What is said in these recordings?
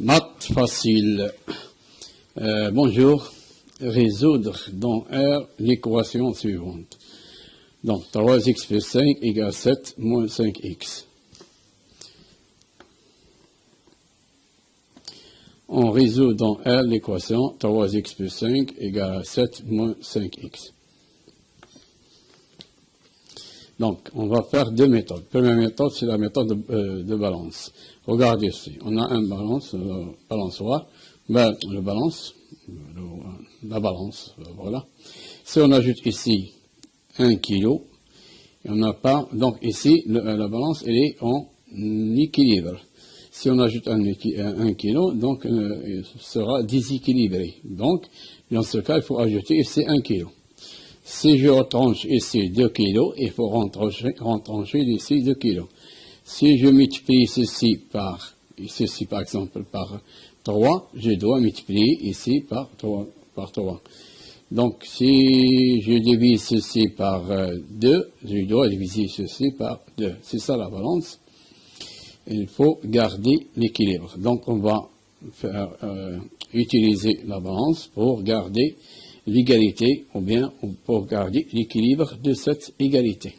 Maths facile. Bonjour. Résoudre dans R l'équation suivante. Donc, 3x plus 5 égale 7 moins 5x. On résout dans R l'équation 3x plus 5 égale 7 moins 5x. Donc, on va faire deux méthodes. Première méthode, c'est la méthode de balance. Regardez ici, on a un balançoire, la balance, voilà. Si on ajoute ici 1 kg, on n'a pas, donc ici, la balance, elle est en équilibre. Si on ajoute 1 kg, donc il sera déséquilibré. Donc, dans ce cas, il faut ajouter ici 1 kg. Si je retranche ici 2 kg, il faut retrancher ici 2 kg. Si je multiplie ceci par exemple par 3, je dois multiplier ici par 3. Donc si je divise ceci par 2, je dois diviser ceci par 2. C'est ça la balance. Il faut garder l'équilibre. Donc on va utiliser la balance pour garder l'égalité ou bien pour garder l'équilibre de cette égalité.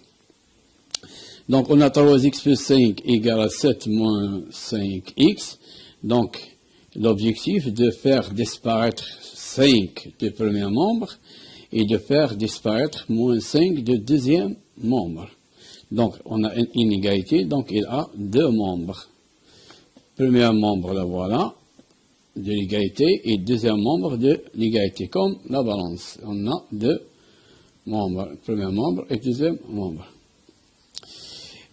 Donc on a 3x plus 5 égale à 7 moins 5x. Donc l'objectif de faire disparaître 5 du premier membre et de faire disparaître moins 5 du deuxième membre. Donc on a une inégalité, donc il a deux membres. Premier membre, là voilà, de l'égalité, et deuxième membre de l'égalité, comme la balance. On a deux membres, premier membre et deuxième membre.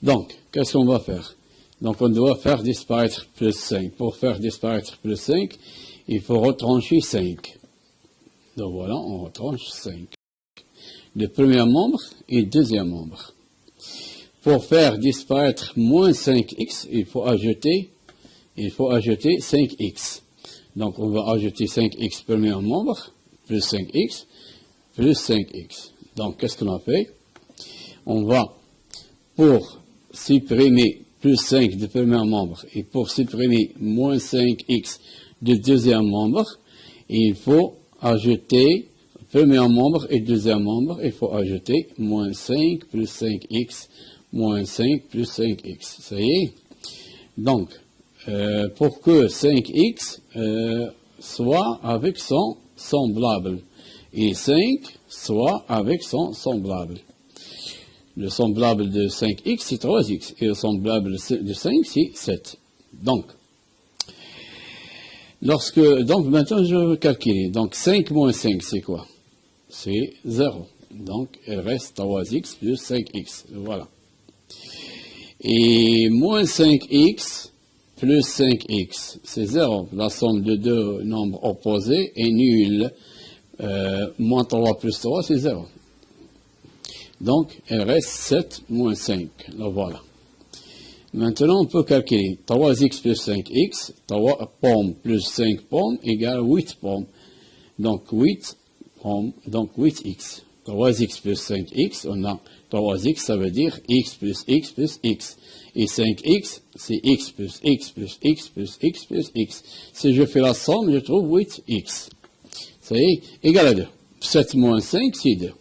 Donc, qu'est-ce qu'on va faire? Donc, on doit faire disparaître plus 5. Pour faire disparaître plus 5, il faut retrancher 5. Donc voilà, on retranche 5. Le premier membre et deuxième membre. Pour faire disparaître moins 5x, il faut ajouter 5x. Donc, on va ajouter 5x premier membre, plus 5x, plus 5x. Donc, qu'est-ce qu'on a fait? On va, pour supprimer plus 5 du premier membre et pour supprimer moins 5x du deuxième membre, il faut ajouter premier membre et deuxième membre, il faut ajouter moins 5 plus 5x, moins 5 plus 5x. Ça y est? Donc, pour que 5x soit avec son semblable et 5 soit avec son semblable. Le semblable de 5x, c'est 3x, et le semblable de 5, c'est 7. Donc, maintenant, je vais calculer. Donc, 5 moins 5, c'est quoi? C'est 0. Donc, il reste 3x plus 5x. Voilà. Et moins 5x plus 5x, c'est 0. La somme de deux nombres opposés est nulle. Moins 3 plus 3, c'est 0. Donc, il reste 7 moins 5. Là, voilà. Maintenant, on peut calculer 3x plus 5x, 3 pommes plus 5 pommes égale 8 pommes. Donc, 8 pommes, donc 8x. 3x plus 5x, on a 3x, ça veut dire x plus x plus x. Et 5x, c'est x plus x plus x plus x plus x. Si je fais la somme, je trouve 8x. Ça y est, égal à 2. 7 moins 5, c'est 2.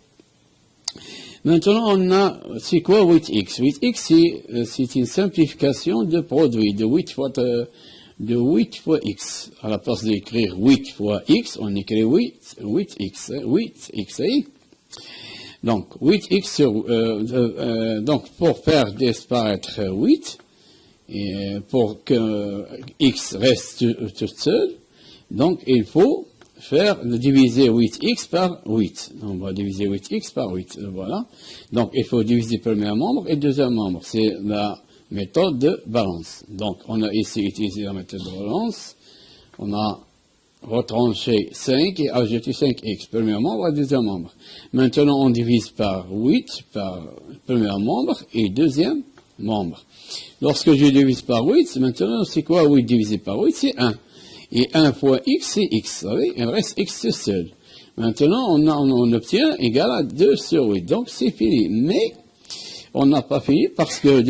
Maintenant, on a, c'est quoi 8x? 8x, c'est une simplification de produit de 8 fois x. À la place d'écrire 8 fois x, on écrit 8x. 8x, donc, 8x sur, donc, pour faire disparaître 8, et pour que x reste tout seul, donc, il faut diviser 8x par 8. On va diviser 8x par 8. Voilà. Donc, il faut diviser le premier membre et le deuxième membre. C'est la méthode de balance. Donc, on a ici utilisé la méthode de balance. On a retranché 5 et ajouté 5x. Premier membre et deuxième membre. Maintenant, on divise par 8, par le premier membre et deuxième membre. Lorsque je divise par 8, maintenant, c'est quoi 8 divisé par 8? C'est 1. Et 1 fois x, c'est x. Vous savez, il reste x seul. Maintenant, on obtient égal à 2 sur 8. Donc, c'est fini. Mais, On n'a pas fini parce que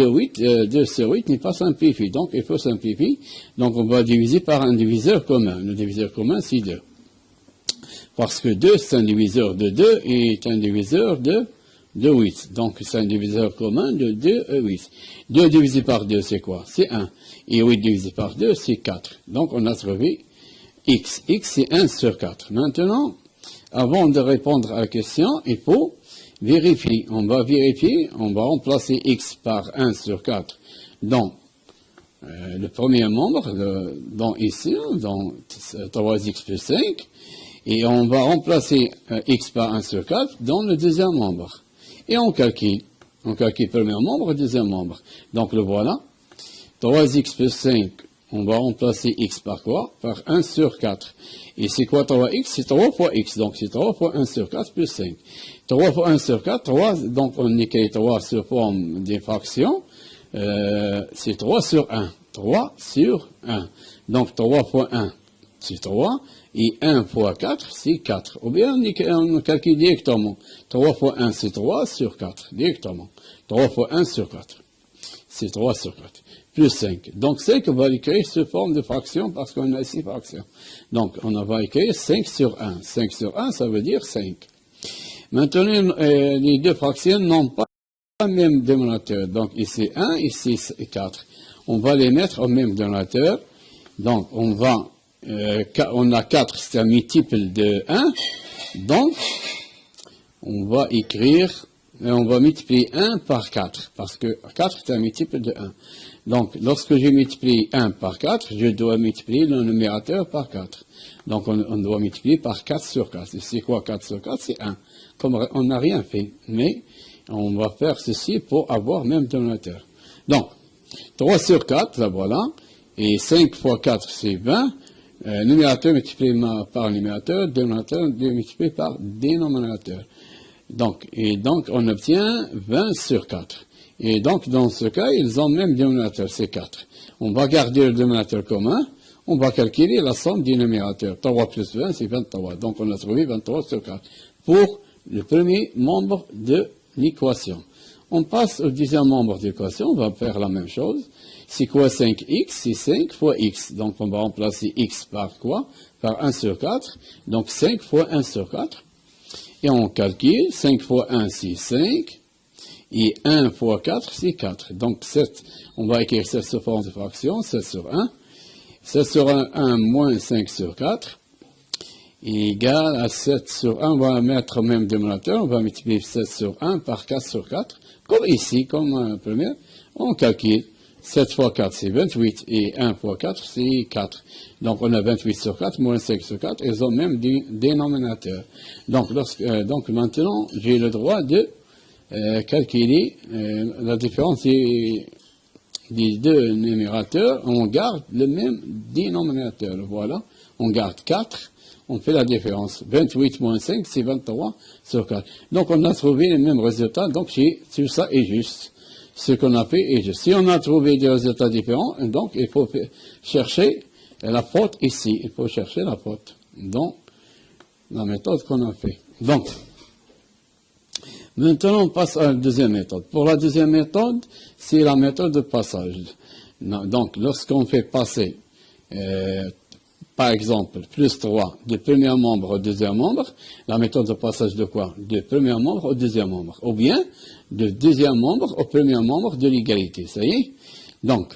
2 sur 8 n'est pas simplifié. Donc, il faut simplifier. Donc, on va diviser par un diviseur commun. Le diviseur commun, c'est 2. Parce que 2, c'est un diviseur de 2 et est un diviseur de 8. Donc, c'est un diviseur commun de 2 et 8. 2 divisé par 2, c'est quoi? C'est 1. Et 8 divisé par 2, c'est 4. Donc, on a trouvé x. X, c'est 1 sur 4. Maintenant, avant de répondre à la question, il faut vérifier. On va vérifier, on va remplacer x par 1 sur 4 dans le premier membre, dans ici, dans 3x plus 5. Et on va remplacer x par 1 sur 4 dans le deuxième membre. Et on calcule. On calcule premier membre, deuxième membre. Donc le voilà. 3x plus 5, on va remplacer x par quoi? Par 1 sur 4. Et c'est quoi 3x? C'est 3 fois x. Donc c'est 3 fois 1 sur 4 plus 5. 3 fois 1 sur 4, 3, donc on écrit 3 sur forme des fractions. C'est 3 sur 1. 3 sur 1. Donc 3 fois 1, c'est 3. Et 1 fois 4, c'est 4. Ou bien on calcule directement. 3 fois 1, c'est 3 sur 4. Directement. 3 fois 1 sur 4. C'est 3 sur 4. Plus 5. Donc 5, on va l'écrire sous forme de fraction parce qu'on a 6 fractions. Donc on va écrire 5 sur 1. 5 sur 1, ça veut dire 5. Maintenant, les deux fractions n'ont pas le même dénominateur. Donc ici 1, ici 4. On va les mettre au même dénominateur. Donc on a 4, c'est un multiple de 1. Donc, on va écrire, on va multiplier 1 par 4. Parce que 4, c'est un multiple de 1. Donc, lorsque je multiplie 1 par 4, je dois multiplier le numérateur par 4. Donc, on doit multiplier par 4 sur 4. Et c'est quoi 4 sur 4? C'est 1. Comme on n'a rien fait. Mais, on va faire ceci pour avoir même dénominateur. Donc, 3 sur 4, là voilà. Et 5 fois 4, c'est 20. Numérateur multiplié par numérateur, dénominateur multiplié par dénominateur. Donc, on obtient 20 sur 4. Et donc, dans ce cas, ils ont même dénominateur, c'est 4. On va garder le dénominateur commun, on va calculer la somme des numérateurs. 3 plus 20, c'est 23. Donc, on a trouvé 23 sur 4 pour le premier membre de l'équation. On passe au deuxième membre de l'équation, on va faire la même chose. C'est quoi 5x? C'est 5 fois x. Donc, on va remplacer x par quoi? Par 1 sur 4. Donc, 5 fois 1 sur 4. Et on calcule. 5 fois 1, c'est 5. Et 1 fois 4, c'est 4. Donc, 7, on va écrire 7 sous forme de fraction. 7 sur 1. 7 sur 1 moins 5 sur 4. Égale à 7 sur 1. On va mettre au même dénominateur. On va multiplier 7 sur 1 par 4 sur 4. Comme ici, comme première. On calcule. 7 fois 4, c'est 28, et 1 fois 4, c'est 4. Donc, on a 28 sur 4, moins 5 sur 4, ils ont même des dénominateurs. Donc, maintenant, j'ai le droit de calculer la différence des deux numérateurs. On garde le même dénominateur. Voilà, on garde 4, on fait la différence. 28 moins 5, c'est 23 sur 4. Donc, on a trouvé le même résultat. Donc, tout ça est juste. Ce qu'on a fait est juste. Si on a trouvé des résultats différents, donc il faut chercher la faute ici. Il faut chercher la faute dans la méthode qu'on a fait. Donc, maintenant on passe à la deuxième méthode. Pour la deuxième méthode, c'est la méthode de passage. Donc, lorsqu'on fait passer, par exemple, plus 3 de premier membre au deuxième membre, la méthode de passage de quoi? De premier membre au deuxième membre. Ou bien, de deuxième membre au premier membre de l'égalité. Ça y est? Donc,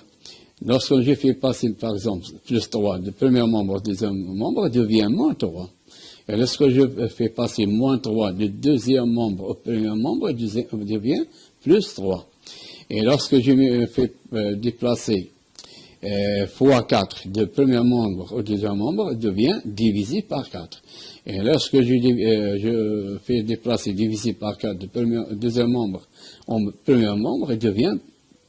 lorsque je fais passer, par exemple, plus 3 de premier membre au deuxième membre, devient moins 3. Et lorsque je fais passer moins 3 de deuxième membre au premier membre, devient plus 3. Et lorsque je me fais déplacer fois 4 de premier membre au deuxième membre, devient divisé par 4. Et lorsque je fais déplacer divisé par 4 de deuxième membre au premier membre, il devient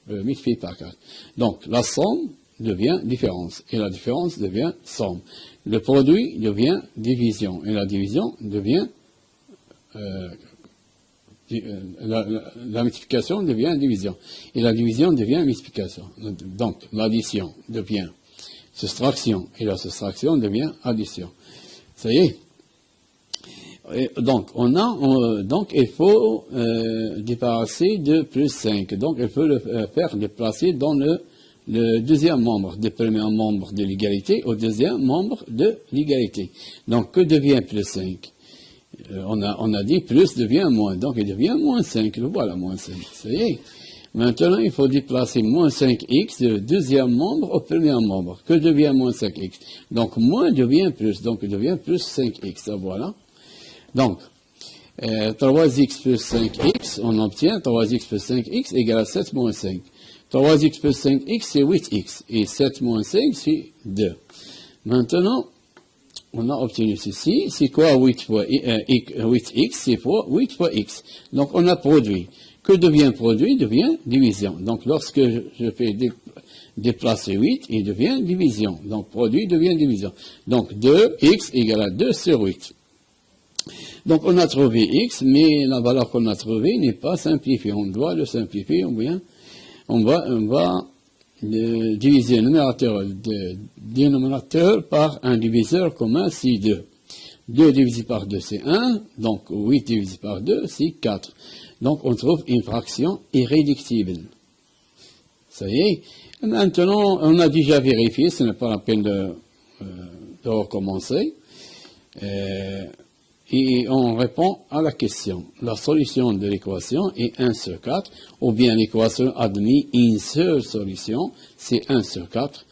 multiplié par 4. Donc, la somme devient différence, et la différence devient somme. Le produit devient division, et la division devient la multiplication devient division, et la division devient multiplication. Donc, l'addition devient soustraction, et la soustraction devient addition. Ça y est. Et donc, donc il faut débarrasser de plus 5. Donc, il faut le faire déplacer dans le deuxième membre, du premier membre de l'égalité au deuxième membre de l'égalité. Donc, que devient plus 5? On a dit plus devient moins, donc il devient moins 5. Le voilà, moins 5. Ça y est. Maintenant, il faut déplacer moins 5x du deuxième membre au premier membre. Que devient moins 5x? Donc, moins devient plus, donc il devient plus 5x. Ça, voilà. Donc, 3x plus 5x, on obtient 3x plus 5x égale à 7 moins 5. 3x plus 5x, c'est 8x. Et 7 moins 5, c'est 2. Maintenant, on a obtenu ceci. C'est quoi 8x? C'est fois 8 fois x. Donc, on a produit. Que devient produit? Devient division. Donc, lorsque je fais déplacer 8, il devient division. Donc, produit devient division. Donc, 2x égale à 2 sur 8. Donc, on a trouvé x, mais la valeur qu'on a trouvée n'est pas simplifiée. On doit le simplifier, ou bien on va diviser le numérateur et le dénominateur par un diviseur commun, c'est 2. 2 divisé par 2, c'est 1. Donc, 8 divisé par 2, c'est 4. Donc, on trouve une fraction irréductible. Ça y est. Maintenant, on a déjà vérifié, ce n'est pas la peine de recommencer. Et on répond à la question. La solution de l'équation est 1 sur 4, ou bien l'équation admet une seule solution, c'est 1 sur 4.